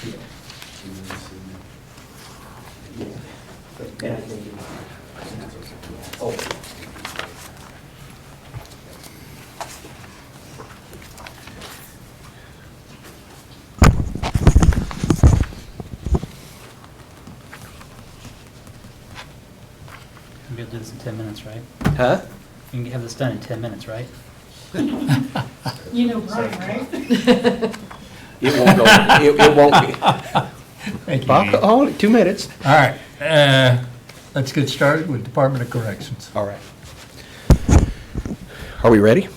We'll be able to do this in 10 minutes, right? Huh? You can have this done in 10 minutes, right? You know Brian, right? It won't go, it won't be. Thank you. Bob, oh, 2 minutes. All right, let's get started with Department of Corrections. All right. Are we ready?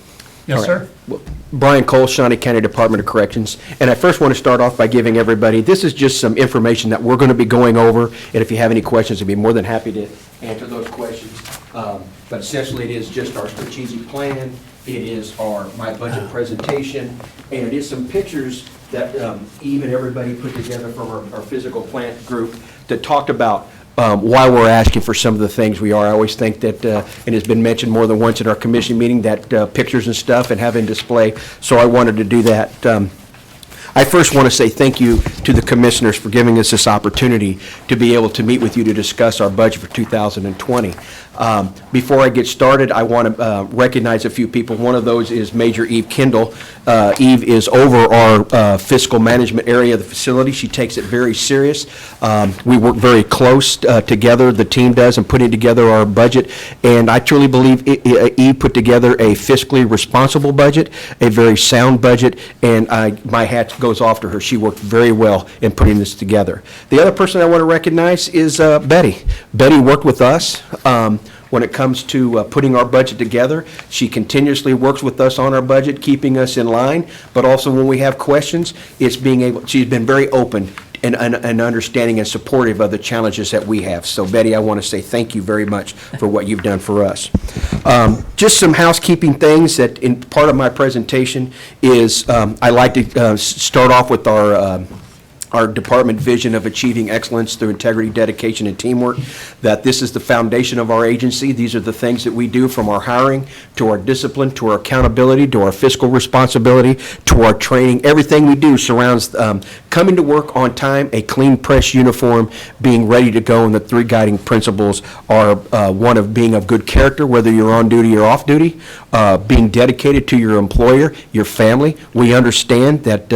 Yes, All right. sir? Well, Brian Cole, Shawnee County Department of Corrections. And I first want to start off by giving everybody, this is just some information that we're going to be going over. And if you have any questions, I'd be more than happy to answer those questions. But essentially, it is just our strategic plan. It is my budget presentation. And it is some pictures that Eve and everybody put together from our physical plant group that talked about why we're asking for some of the things we are. I always think that, and it's been mentioned more than once at our commission meeting, that pictures and stuff and having display, so I wanted to do that. I first want to say thank you to the commissioners for giving us this opportunity to be able to meet with you to discuss our budget for 2020. Before I get started, I want to recognize a few people. One of those is Major Eve Kendall. Eve is over our fiscal management area of the facility. She takes it very serious. We work very close together, the team does, in putting together our budget. And I truly believe Eve put together a fiscally responsible budget, a very sound budget, and my hat goes off to her. She worked very well in putting this together. The other person I want to recognize is Betty. Betty worked with us when it comes to putting our budget together. She continuously works with us on our budget, keeping us in line, but also when we have questions, she's been very open and understanding and supportive of the challenges that we have. So Betty, I want to say thank you very much for what you've done for us. Just some housekeeping things that in part of my presentation is I like to start off with our department vision of achieving excellence through integrity, dedication, and teamwork, that this is the foundation of our agency. These are the things that we do, from our hiring, to our discipline, to our accountability, to our fiscal responsibility, to our training. Everything we do surrounds coming to work on time, a clean press uniform, being ready to go, and the 3 guiding principles are one of being of good character, whether you're on duty or off duty, being dedicated to your employer, your family. We understand that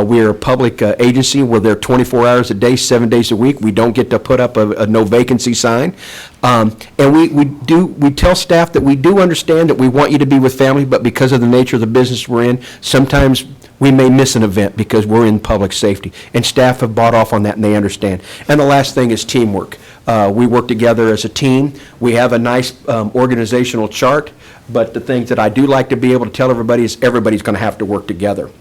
we are a public agency. We're there 24 hours a day, 7 days a week. We don't get to put up a no vacancy sign. And we tell staff that we do understand that we want you to be with family, but because of the nature of the business we're in, sometimes we may miss an event because we're in public safety. And staff have bought off on that, and they understand. And the last thing is teamwork. We work together as a team. We have a nice organizational chart, but the things that I do like to be able to tell everybody is everybody's going to have to work together.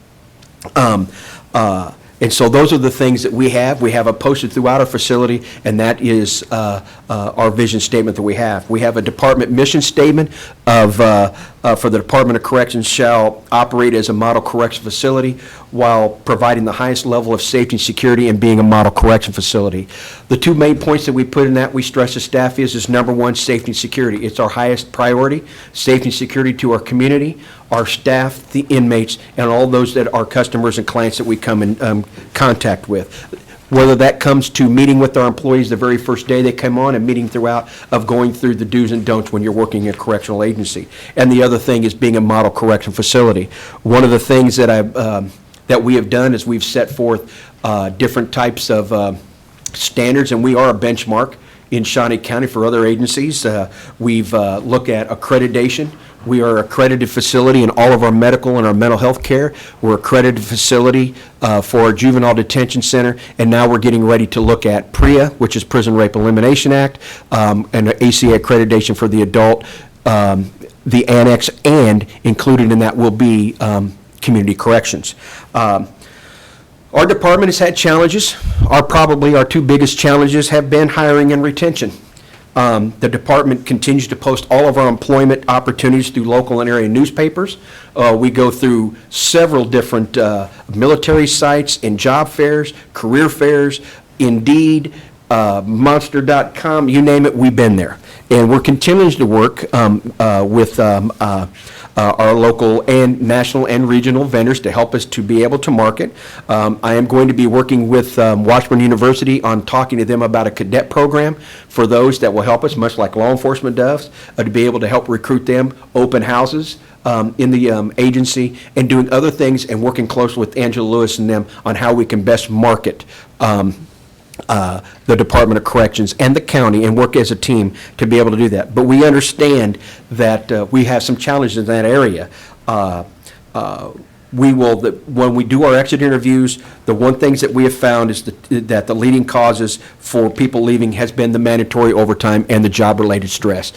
And so those are the things that we have. We have it posted throughout our facility, and that is our vision statement that we have. We have a department mission statement of, for the Department of Corrections shall operate as a model correction facility while providing the highest level of safety and security and being a model correction facility. The 2 main points that we put in that we stress to staff is number 1, safety and security. It's our highest priority, safety and security to our community, our staff, the inmates, and all those that are customers and clients that we come in contact with. Whether that comes to meeting with our employees the very first day they come on and meeting throughout, of going through the do's and don'ts when you're working in a correctional agency. And the other thing is being a model correction facility. One of the things that that we have done is we've set forth different types of standards, and we are a benchmark in Shawnee County for other agencies. We've looked at accreditation. We are an accredited facility in all of our medical and our mental health care. We're an accredited facility for our juvenile detention center, and now we're getting ready to look at PREA, which is Prison Rape Elimination Act, and ACA accreditation for the adult, the annex, and included in that will be community corrections. Our department has had challenges. Probably our 2 biggest challenges have been hiring and retention. The department continues to post all of our employment opportunities through local and area newspapers. We go through several different military sites and job fairs, career fairs, Indeed, Monster.com, you name it, we've been there. And we're continuing to work with our local and national and regional vendors to help us to be able to market. I am going to be working with Washburn University on talking to them about a cadet program for those that will help us, much like law enforcement does, to be able to help recruit them, open houses in the agency, and doing other things and working closely with Angela Lewis and them on how we can best market the Department of Corrections and the county and work as a team to be able to do that. But we understand that we have some challenges in that area. When we do our exit interviews, the one things that we have found is that the leading causes for people leaving has been the mandatory overtime and the job-related stress.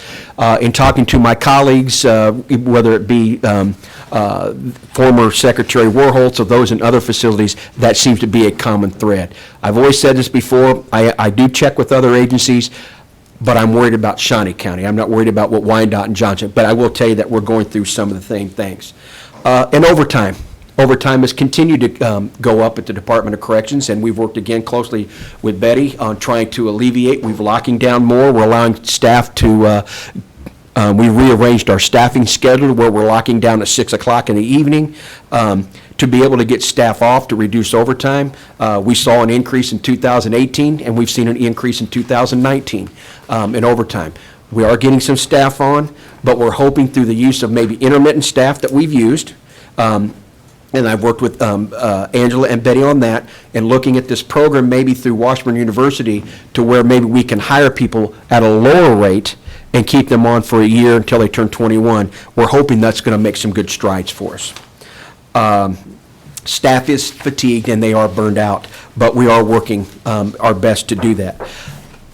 In talking to my colleagues, whether it be former Secretary Warholtz or those in other facilities, that seems to be a common thread. I've always said this before, I do check with other agencies, but I'm worried about Shawnee County. I'm not worried about what Wyandotte and Johnson, but I will tell you that we're going through some of the same things. And overtime. Overtime has continued to go up at the Department of Corrections, and we've worked again closely with Betty on trying to alleviate. We're locking down more. We're allowing staff to, we rearranged our staffing schedule where we're locking down at 6 o'clock in the evening to be able to get staff off to reduce overtime. We saw an increase in 2018, and we've seen an increase in 2019 in overtime. We are getting some staff on, but we're hoping through the use of maybe intermittent staff that we've used, and I've worked with Angela and Betty on that, and looking at this program maybe through Washburn University to where maybe we can hire people at a lower rate and keep them on for a year until they turn 21. We're hoping that's going to make some good strides for us. Staff is fatigued and they are burned out, but we are working our best to do that.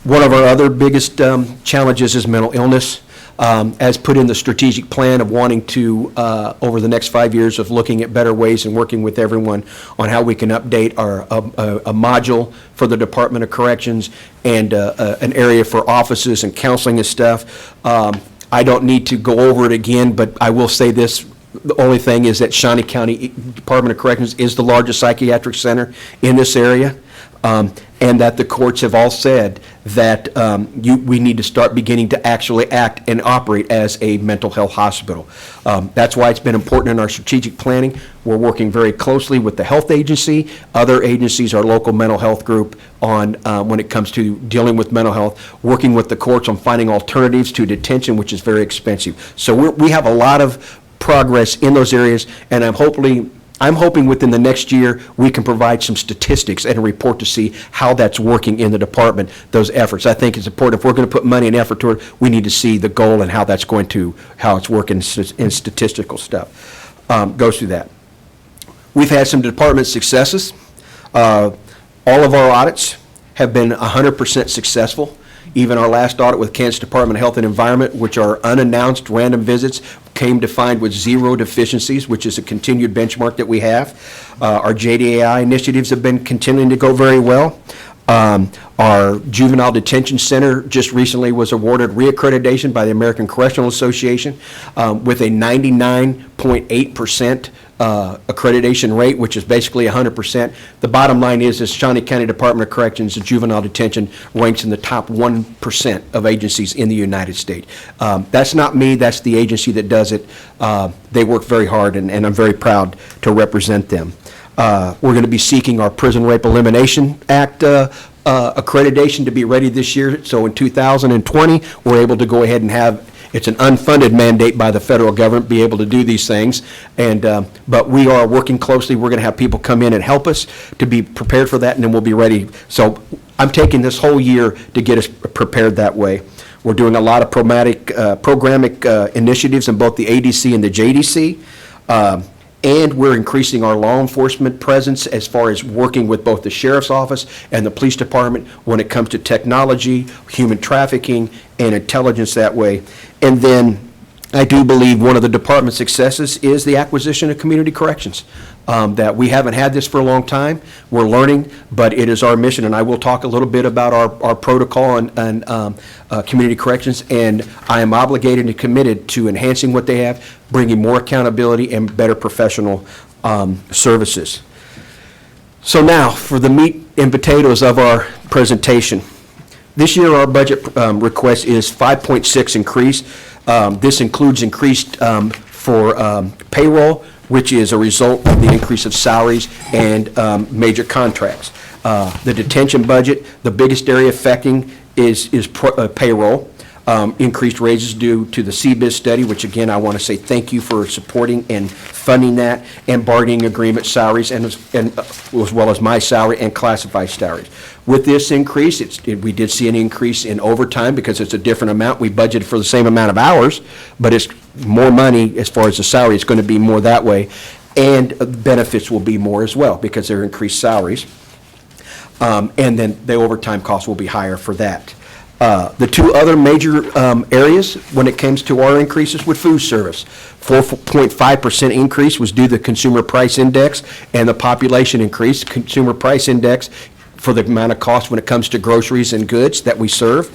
One of our other biggest challenges is mental illness. As put in the strategic plan of wanting to, over the next 5 years, of looking at better ways and working with everyone on how we can update our a module for the Department of Corrections and an area for offices and counseling and stuff. I don't need to go over it again, but I will say this. The only thing is that Shawnee County Department of Corrections is the largest psychiatric center in this area. And that the courts have all said that we need to start beginning to actually act and operate as a mental health hospital. That's why it's been important in our strategic planning. We're working very closely with the health agency, other agencies, our local mental health group on when it comes to dealing with mental health, working with the courts on finding alternatives to detention, which is very expensive. So we have a lot of progress in those areas, and I'm hoping within the next year we can provide some statistics and a report to see how that's working in the department, those efforts. I think it's important. If we're going to put money and effort toward it, we need to see the goal and how it's working in statistical stuff. Goes through that. We've had some department successes. All of our audits have been 100% successful. Even our last audit with Kansas Department of Health and Environment, which are unannounced random visits, came to find with 0 deficiencies, which is a continued benchmark that we have. Our JDAI initiatives have been continuing to go very well. Our Juvenile Detention Center just recently was awarded reaccreditation by the American Correctional Association with a 99.8% accreditation rate, which is basically 100%. The bottom line is Shawnee County Department of Corrections and Juvenile Detention ranks in the top 1% of agencies in the United States. That's not me, that's the agency that does it. They work very hard, and I'm very proud to represent them. We're going to be seeking our Prison Rape Elimination Act accreditation to be ready this year. So in 2020, we're able to go ahead and have, it's an unfunded mandate by the federal government, be able to do these things. And but we are working closely. We're going to have people come in and help us to be prepared for that, and then we'll be ready. So I'm taking this whole year to get us prepared that way. We're doing a lot of programmatic initiatives in both the ADC and the JDC. And we're increasing our law enforcement presence as far as working with both the Sheriff's Office and the Police Department when it comes to technology, human trafficking, and intelligence that way. And then I do believe one of the department's successes is the acquisition of community corrections. That we haven't had this for a long time. We're learning, but it is our mission, and I will talk a little bit about our protocol and community corrections, and I am obligated and committed to enhancing what they have, bringing more accountability and better professional services. So now, for the meat and potatoes of our presentation. This year, our budget request is 5.6 increase. This includes increased for payroll, which is a result of the increase of salaries and major contracts. The detention budget, the biggest area affecting is payroll. Increased raises due to the CBIZ study, which again, I want to say thank you for supporting and funding that, and bargaining agreement salaries, and as well as my salary and classified salaries. With this increase, we did see an increase in overtime because it's a different amount. We budgeted for the same amount of hours, but it's more money as far as the salary. It's going to be more that way, and benefits will be more as well because they're increased salaries. And then the overtime costs will be higher for that. The two other major areas when it comes to our increases with food service, 4.5% increase was due to the consumer price index and the population increase. Consumer price index for the amount of cost when it comes to groceries and goods that we serve,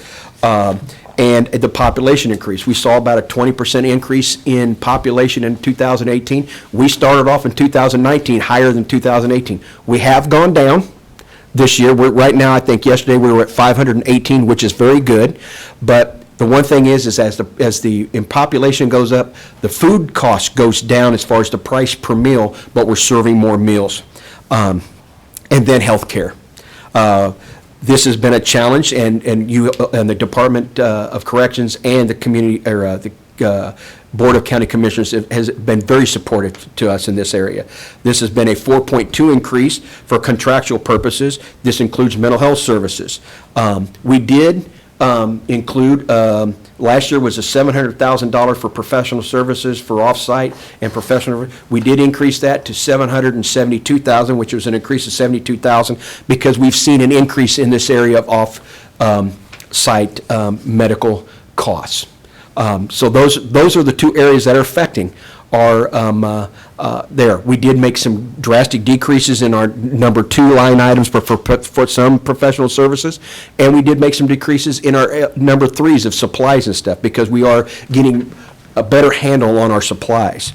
and the population increase. We saw about a 20% increase in population in 2018. We started off in 2019 higher than 2018. We have gone down this year. Right now, I think yesterday we were at 518, which is very good. But the one thing is as the population goes up, the food cost goes down as far as the price per meal, but we're serving more meals. And then healthcare. This has been a challenge, and you and the Department of Corrections and the community or the Board of County Commissioners has been very supportive to us in this area. This has been a 4.2 increase for contractual purposes. This includes mental health services. We did include, last year was a $700,000 for professional services for off-site and professional. We did increase that to $772,000, which was an increase of $72,000 because we've seen an increase in this area of off-site medical costs. So those are the two areas that are affecting our there. We did make some drastic decreases in our number 2 line items for some professional services, and we did make some decreases in our number 3s of supplies and stuff because we are getting a better handle on our supplies.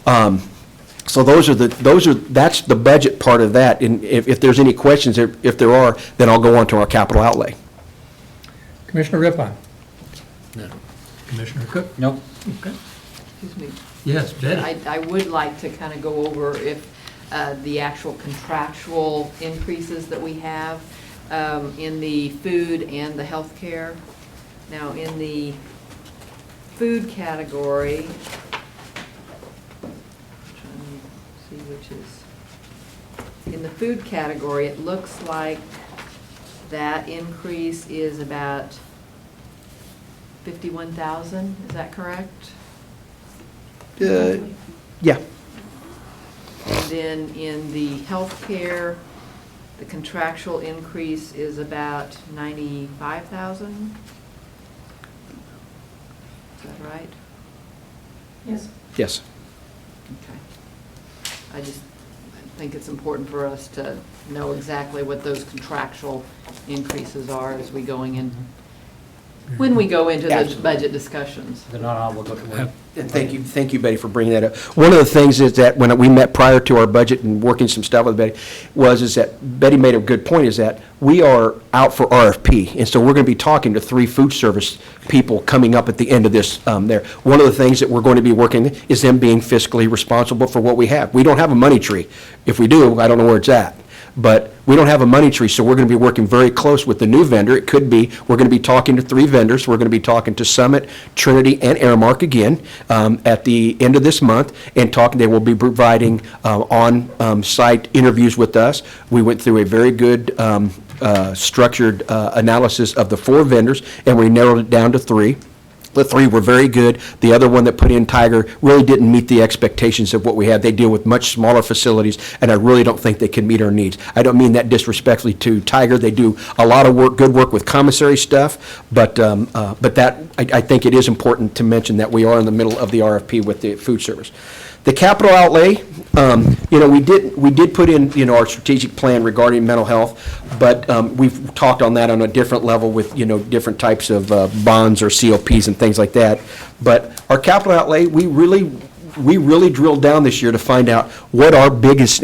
So that's the budget part of that. And if there's any questions, if there are, then I'll go on to our capital outlay. Commissioner Rippon? No. Commissioner Cook? Nope. Okay. Excuse me. Yes, Betty? I would like to kind of go over if the actual contractual increases that we have in the food and the healthcare. Now, in the food category, I'm trying to see which is, in the food category, it looks like that increase is about 51,000, is that correct? Yeah. And then in the healthcare, the contractual increase is about 95,000. Is that right? Yes. Yes. Okay. I just think it's important for us to know exactly what those contractual increases are as we when we go into the Absolutely. budget discussions. If they're not on, we'll go to work. And thank you, Betty, for bringing that up. One of the things is that when we met prior to our budget and working some stuff with Betty, is that Betty made a good point, is that we are out for RFP, and so we're going to be talking to 3 food service people coming up at the end of this there. One of the things that we're going to be working is them being fiscally responsible for what we have. We don't have a money tree. If we do, I don't know where it's at. But we don't have a money tree, so we're going to be working very close with the new vendor. It could be, we're going to be talking to 3 vendors. We're going to be talking to Summit, Trinity, and Airmark again at the end of this month, and they will be providing on-site interviews with us. We went through a very good structured analysis of the 4 vendors, and we narrowed it down to 3. The 3 were very good. The other one that put in, Tiger, really didn't meet the expectations of what we had. They deal with much smaller facilities, and I really don't think they can meet our needs. I don't mean that disrespectfully to Tiger. They do a lot of work, good work with commissary stuff, but that I think it is important to mention that we are in the middle of the RFP with the food service. The capital outlay, we did put in, our strategic plan regarding mental health, but we've talked on that on a different level with, different types of bonds or COPs and things like that. But our capital outlay, we really drilled down this year to find out what our biggest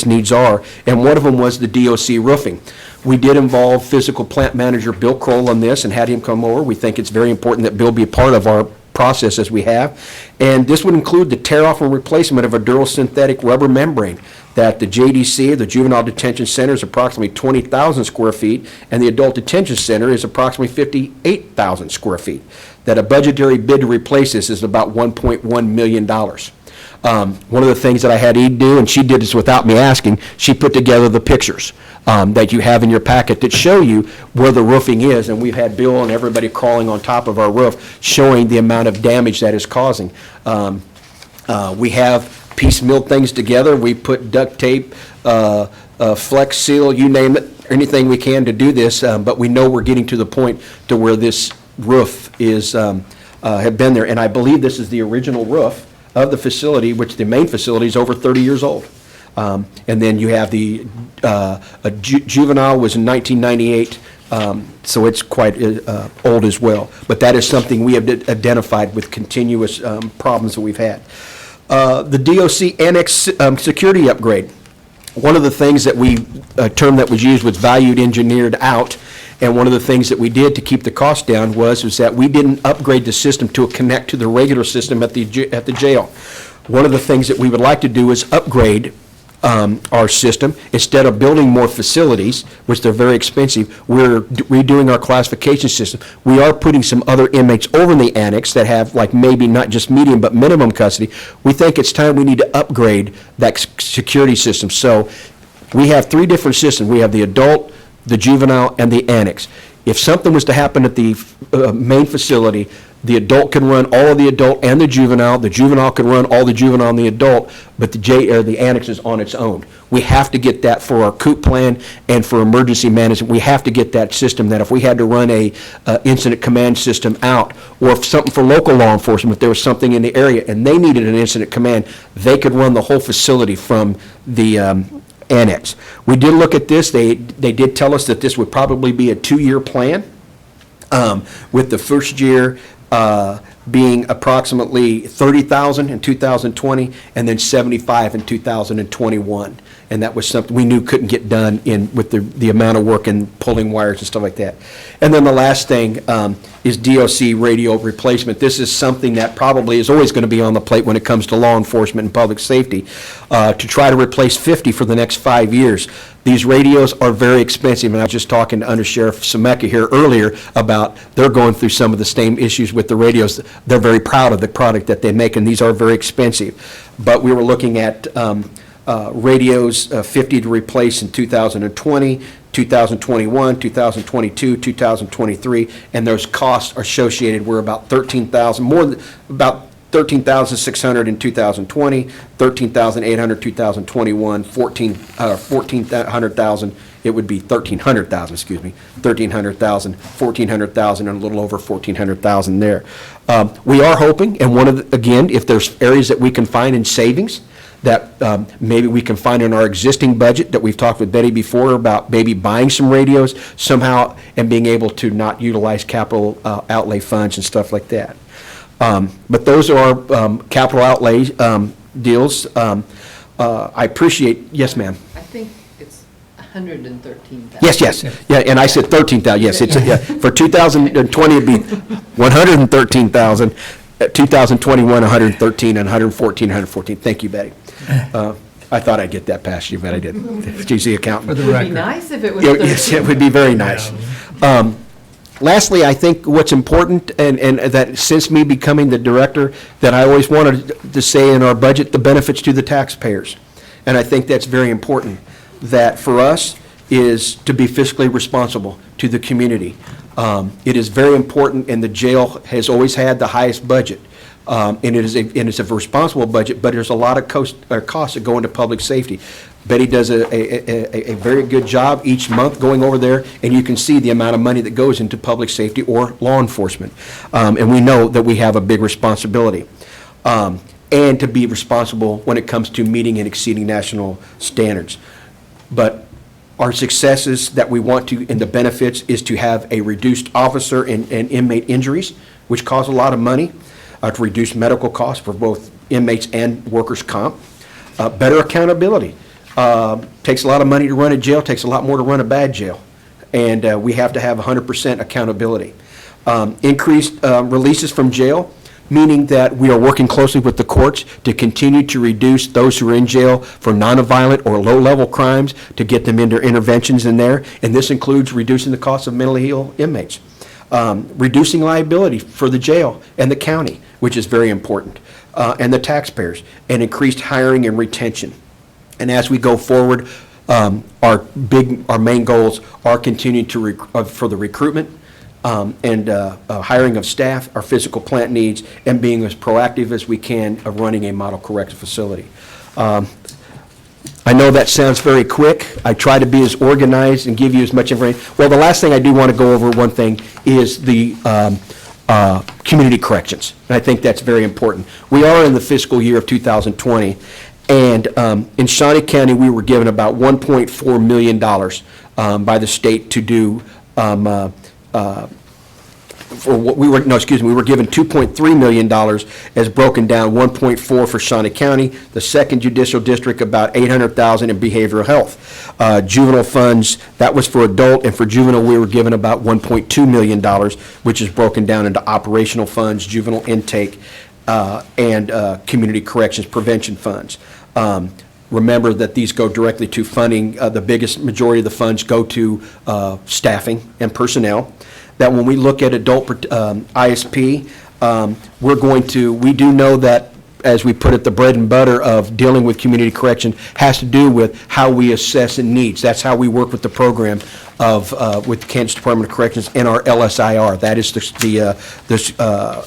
needs are, and one of them was the DOC roofing. We did involve physical plant manager Bill Kroll on this and had him come over. We think it's very important that Bill be a part of our process as we have. And this would include the tear-off and replacement of a dural synthetic rubber membrane that the JDC, the Juvenile Detention Center, is approximately 20,000 square feet, and the Adult Detention Center is approximately 58,000 square feet. That a budgetary bid to replace this is about $1.1 million. One of the things that I had Eve do, and she did this without me asking, she put together the pictures that you have in your packet that show you where the roofing is, and we've had Bill and everybody crawling on top of our roof, showing the amount of damage that is causing. We have piecemealed things together. We put duct tape, Flex Seal, you name it, anything we can to do this, but we know we're getting to the point to where this roof is, have been there, and I believe this is the original roof of the facility, which the main facility is over 30 years old. And then you have the juvenile was in 1998, so it's quite old as well. But that is something we have identified with continuous problems that we've had. The DOC Annex security upgrade. One of the things that a term that was used was valued engineered out. And one of the things that we did to keep the cost down was that we didn't upgrade the system to connect to the regular system at the jail. One of the things that we would like to do is upgrade our system. Instead of building more facilities, which they're very expensive, we're redoing our classification system. We are putting some other inmates over in the annex that have like maybe not just medium but minimum custody. We think it's time we need to upgrade that security system. So we have 3 different systems. We have the adult, the juvenile, and the annex. If something was to happen at the main facility, the adult can run all of the adult and the juvenile can run all the juvenile and the adult, but the annex is on its own. We have to get that for our COOP plan and for emergency management. We have to get that system that if we had to run a incident command system out, or if something for local law enforcement, if there was something in the area and they needed an incident command, they could run the whole facility from the annex. We did look at this. They did tell us that this would probably be a 2-year plan, with the first year being approximately $30,000 in 2020 and then $75,000 in 2021. And that was something we knew couldn't get done with the amount of work and pulling wires and stuff like that. And then the last thing is DOC radio replacement. This is something that probably is always going to be on the plate when it comes to law enforcement and public safety, to try to replace 50 for the next 5 years. These radios are very expensive, and I was just talking to Under Sheriff Semeka here earlier about they're going through some of the same issues with the radios. They're very proud of the product that they make, and these are very expensive. But we were looking at radios, 50 to replace in 2020, 2021, 2022, 2023, and those costs associated were about about $13,600 in 2020, $13,800 2021, $1,400,000. It would be $1,300,000, excuse me, $1,300,000, $1,400,000, and a little over $1,400,000 there. We are hoping, and again, if there's areas that we can find in savings, that maybe we can find in our existing budget that we've talked with Betty before about maybe buying some radios somehow and being able to not utilize capital outlay funds and stuff like that. But those are our capital outlay deals. I appreciate, yes, ma'am. I think it's 113,000. Yes, yeah, and I said 13,000, yes, it's, yeah, for 2020, it'd be 113,000, 2021, 113, and 114, 114. Thank you, Betty. I thought I'd get that past you, but I didn't. She's the accountant. For the It would be record. nice if it was Yes, it 13. would be very nice. Lastly, I think what's important, and that since me becoming the director, that I always wanted to say in our budget, the benefits to the taxpayers. And I think that's very important, that for us is to be fiscally responsible to the community. It is very important, and the jail has always had the highest budget. And it's a responsible budget, but there's a lot of costs that go into public safety. Betty does a very good job each month going over there, and you can see the amount of money that goes into public safety or law enforcement. And we know that we have a big responsibility. And to be responsible when it comes to meeting and exceeding national standards. But our successes that we want to, and the benefits, is to have a reduced officer and inmate injuries, which cause a lot of money, to reduce medical costs for both inmates and workers' comp. Better accountability. Takes a lot of money to run a jail, takes a lot more to run a bad jail. And we have to have 100% accountability. Increased releases from jail. meaning that we are working closely with the courts to continue to reduce those who are in jail for nonviolent or low-level crimes, to get them into interventions in there, and this includes reducing the cost of mentally ill inmates, reducing liability for the jail and the county, which is very important, and the taxpayers, and increased hiring and retention. And as we go forward, our main goals are continuing to for the recruitment and hiring of staff, our physical plant needs, and being as proactive as we can of running a model correctional facility. I know that sounds very quick. I try to be as organized and give you as much information. Well, the last thing I do want to go over, one thing, is the community corrections. And I think that's very important. We are in the fiscal year of 2020, and in Shawnee County, we were given about $1.4 million by the state to do we were given $2.3 million as broken down, 1.4 for Shawnee County, the second judicial district about $800,000 in behavioral health. Juvenile funds, that was for adult, and for juvenile we were given about $1.2 million, which is broken down into operational funds, juvenile intake, and community corrections prevention funds. Remember that these go directly to funding. The biggest majority of the funds go to staffing and personnel. That when we look at adult ISP, we do know that, as we put it, the bread and butter of dealing with community correction has to do with how we assess in needs. That's how we work with the program with the Kansas Department of Corrections and our LSIR. That is the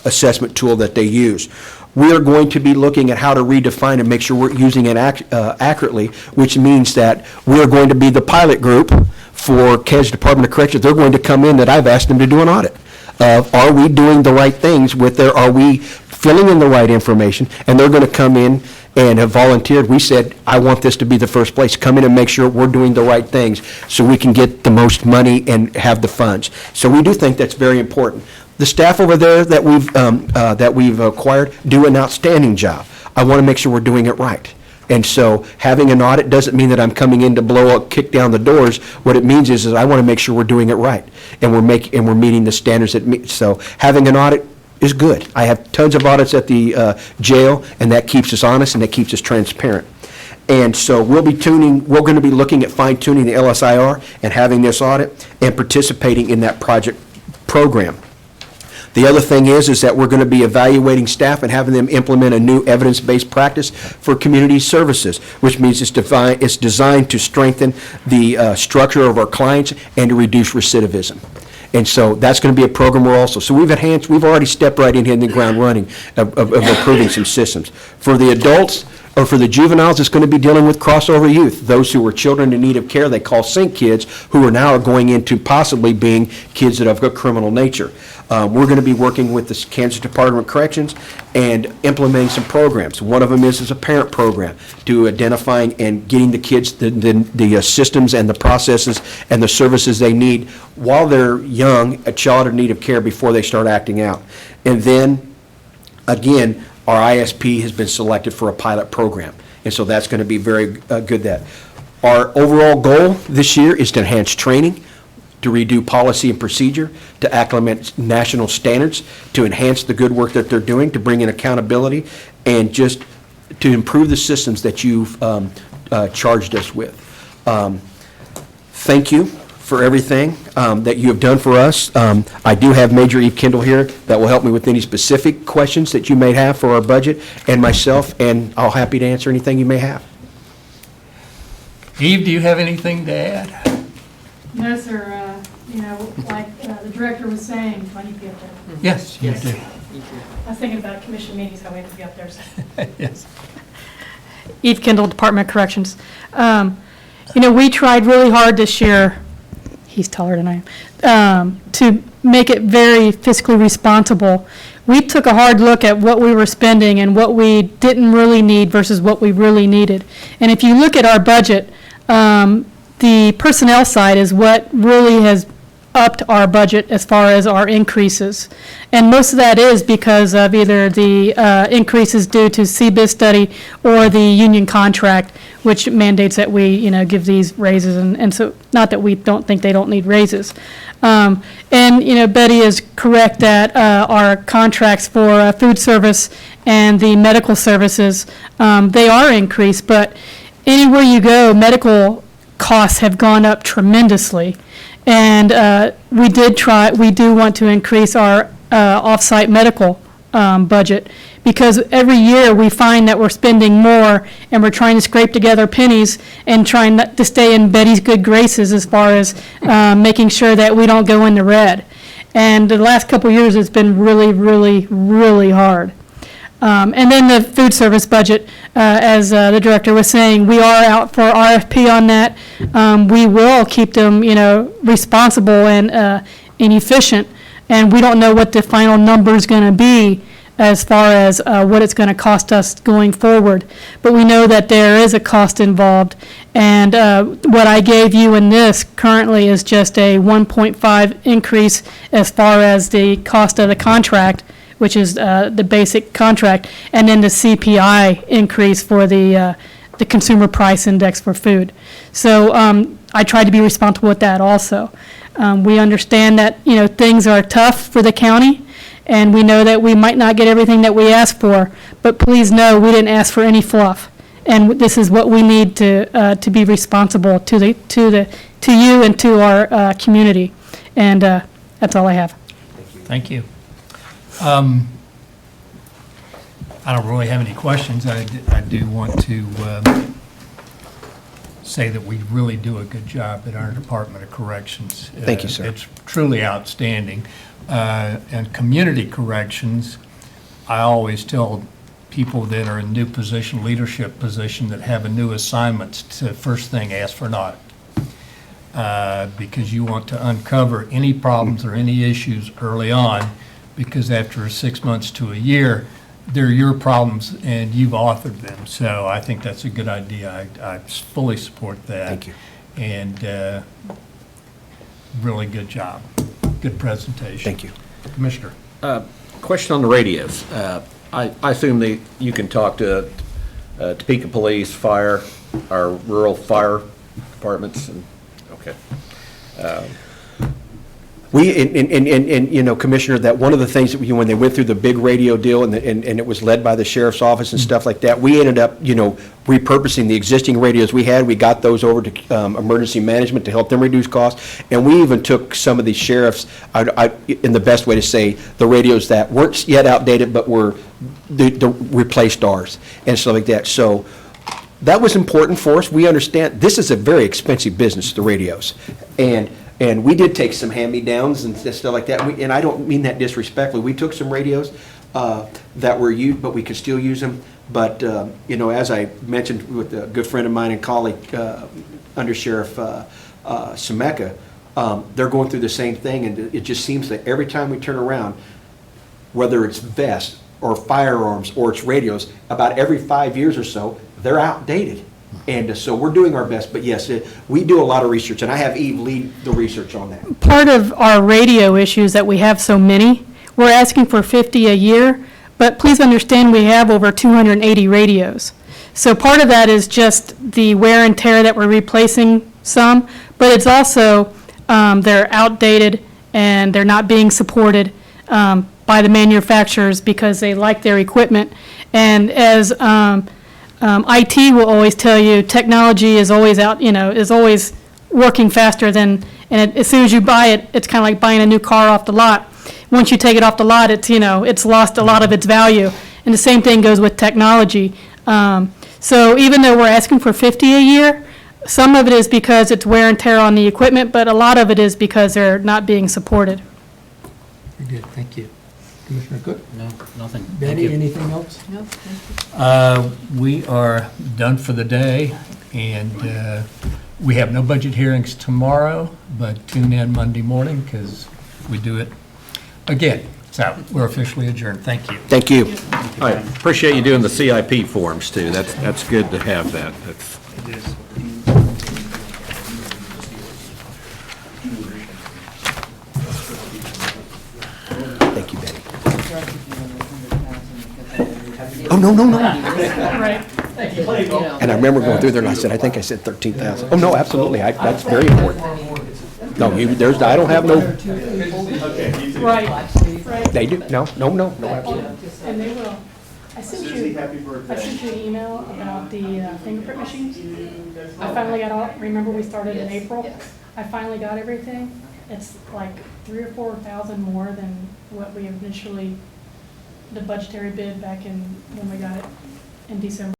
assessment tool that they use. We are going to be looking at how to redefine and make sure we're using it accurately, which means that we're going to be the pilot group for Kansas Department of Corrections. They're going to come in, that I've asked them to do an audit of, are we doing the right things with their, are we filling in the right information? And they're going to come in and have volunteered. We said, I want this to be the first place. Come in and make sure we're doing the right things so we can get the most money and have the funds. So we do think that's very important. The staff over there that we've acquired do an outstanding job. I want to make sure we're doing it right. And so having an audit doesn't mean that I'm coming in to blow a kick down the doors. What it means is I want to make sure we're doing it right, and we're meeting the standards that meet. So having an audit is good. I have tons of audits at the jail, and that keeps us honest and that keeps us transparent. And so we're going to be looking at fine-tuning the LSIR and having this audit and participating in that project program. The other thing is that we're going to be evaluating staff and having them implement a new evidence-based practice for community services, which means it's designed to strengthen the structure of our clients and to reduce recidivism. And so that's going to be a program so we've already stepped right in here in the ground running of improving some systems. For the adults, or for the juveniles, it's going to be dealing with crossover youth, those who are children in need of care, they call SYNC kids, who are now going into possibly being kids that have a criminal nature. We're going to be working with the Kansas Department of Corrections and implementing some programs. One of them is a parent program to identifying and getting the kids the systems and the processes and the services they need while they're young, a child in need of care, before they start acting out. And then, again, our ISP has been selected for a pilot program, and so that's going to be very good. That our overall goal this year is to enhance training, to redo policy and procedure, to acclimate national standards, to enhance the good work that they're doing, to bring in accountability, and just to improve the systems that you've charged us with. Thank you for everything that you have done for us. I do have Major Eve Kendall here that will help me with any specific questions that you may have for our budget, and myself, and I'll happy to answer anything you may have. Eve, do you have anything to add? No, sir. Like the director was saying, I need to get there. Yes, you Yes. do. I was thinking about commission meetings, how we have to get there. So. Yes. Eve Kendall, Department of Corrections. We tried really hard this year, he's taller than I am, to make it very fiscally responsible. We took a hard look at what we were spending and what we didn't really need versus what we really needed. And if you look at our budget, the personnel side is what really has upped our budget as far as our increases. And most of that is because of either the increases due to CBIZ study or the union contract, which mandates that we, give these raises. And so, not that we don't think they don't need raises. And, Betty is correct that our contracts for food service and the medical services, they are increased, but anywhere you go, medical costs have gone up tremendously. And we do want to increase our off-site medical budget, because every year we find that we're spending more and we're trying to scrape together pennies and trying not to stay in Betty's good graces as far as making sure that we don't go in the red. And the last couple of years, it's been really, really, really hard. And then the food service budget, as the director was saying, we are out for RFP on that. We will keep them, responsible and efficient. And we don't know what the final number is going to be as far as what it's going to cost us going forward. But we know that there is a cost involved. And what I gave you in this currently is just a 1.5 increase as far as the cost of the contract, which is the basic contract, and then the CPI increase for the consumer price index for food. So I tried to be responsible with that also. We understand that, things are tough for the county, and we know that we might not get everything that we ask for, but please know we didn't ask for any fluff. And this is what we need to be responsible to you and to our community. And that's all I have. Thank you. I don't really have any questions. I do want to say that we really do a good job at our Department of Corrections. Thank you, sir. It's truly outstanding. And community corrections, I always tell people that are in new position, leadership position, that have a new assignment to first thing ask for an audit. Because you want to uncover any problems or any issues early on, because after 6 months to a year, they're your problems and you've authored them. So I think that's a good idea. I fully support that. Thank you. And really good job. Good presentation. Thank you. Commissioner. Question on the radios. I assume that you can talk to Topeka Police, Fire, our rural fire departments, and, okay. Commissioner, that one of the things that when they went through the big radio deal and it was led by the sheriff's office and stuff like that, we ended up, repurposing the existing radios we had. We got those over to emergency management to help them reduce costs. And we even took some of the sheriffs, in the best way to say, the radios that weren't yet outdated but were replaced ours and stuff like that. So that was important for us. We understand this is a very expensive business, the radios. And we did take some hand-me-downs and stuff like that. And I don't mean that disrespectfully. We took some radios that were used, but we could still use them. But, as I mentioned with a good friend of mine and colleague, Under Sheriff Semeka, they're going through the same thing. And it just seems that every time we turn around, whether it's vests or firearms or it's radios, about every 5 years or so, they're outdated. And so we're doing our best, but yes, we do a lot of research, and I have Eve lead the research on that. Part of our radio issues that we have so many, we're asking for 50 a year, but please understand we have over 280 radios. So part of that is just the wear and tear that we're replacing some, but it's also they're outdated and they're not being supported by the manufacturers because they like their equipment. And as IT will always tell you, technology is always is always working faster than, and as soon as you buy it, it's kind of like buying a new car off the lot. Once you take it off the lot, it's lost a lot of its value. And the same thing goes with technology. So even though we're asking for 50 a year, some of it is because it's wear and tear on the equipment, but a lot of it is because they're not being supported. Very good, thank you. Commissioner Cook? No, nothing. Thank Betty, you. anything else? No, thank you. We are done for the day, and we have no budget hearings tomorrow, but tune in Monday morning because we do it again. So we're officially adjourned. Thank you. Thank you. I appreciate you doing the CIP forms, too. That's good to have that. Oh, no, no, no. Right. You know. And I remember going through there and I said, I think I said 13,000. Oh, no, absolutely, that's very important. No, I don't have no, Right, right. they do, no, absolutely. And they will. I sent you an email about the fingerprint machines. I finally got all, remember we started in April? I finally got everything. It's like 3,000 or 4,000 more than what we initially, the budgetary bid back in, when we got it in December.